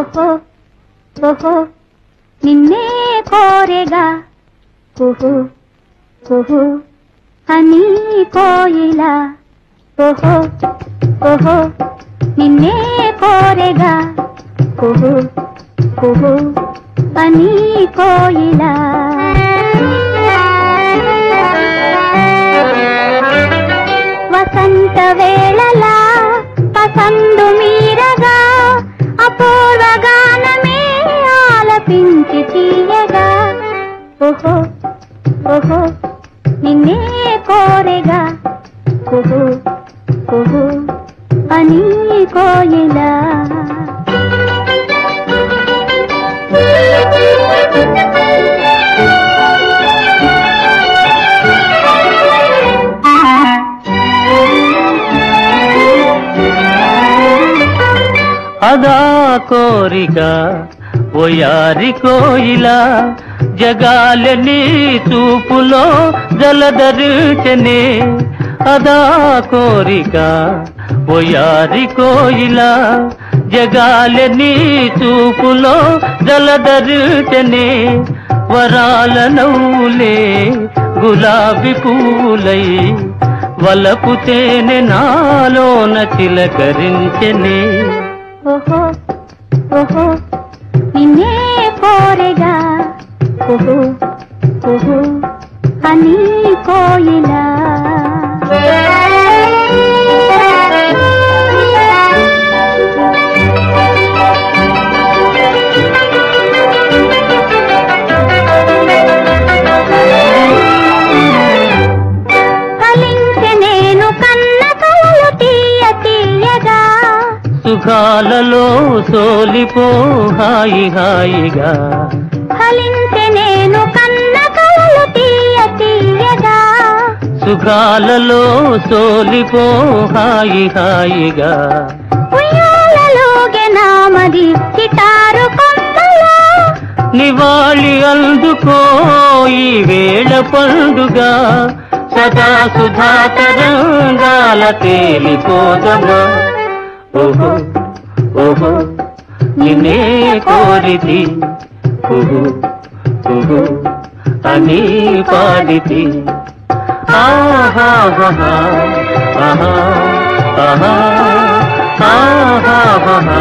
ఓహో ఓహో నిన్నే కోరెగా కుహు కుహు అని కోయిలా ఓహో ఓహో నిన్నే కోరెగా కుహు కుహు అని కోయిలా వసంత వేళలా పసందు మీరగా అపూర్వ గానమే ఆలపించి తీయగా ఓహో ఓహో నిన్నే కోరెగా కుహు కుహు అని కోయిలా అదా కోరిక ఓయారి కోయిలా జగాలని చూపులో జలధరించనే అదా కోరిక ఓయారి కోయిలా జగాలని చూపులో జలధరించనే వరాల నవ్వులే గులాబీ పూలై వలపు తేనె నాలోన చిలకరించనే ఓహో ఓహో నిన్నే కోరెగా కుహు కుహు అని కోయిలా ఫలించే నేను కన్న కలలు తీయ తీయగా సుఖాలలో సోలిపో హాయి హాయిగా ఫలించే నేను కన్న కలలు తీయ తీయగా సుఖాలలో సోలిపో హాయి హాయిగా ఉయ్యాలలోగే నామది చిటారు కొమ్మలా నివాళి అందుకో ఈ వేళ పండుగ సదా సుధా తరంగాల తేలిపోదమా ఓహో ఓహో నిన్నే కోరితి కుహు కుహు అని పాడితి ఆహా ఆహా ఆహా ఆహా ఆహా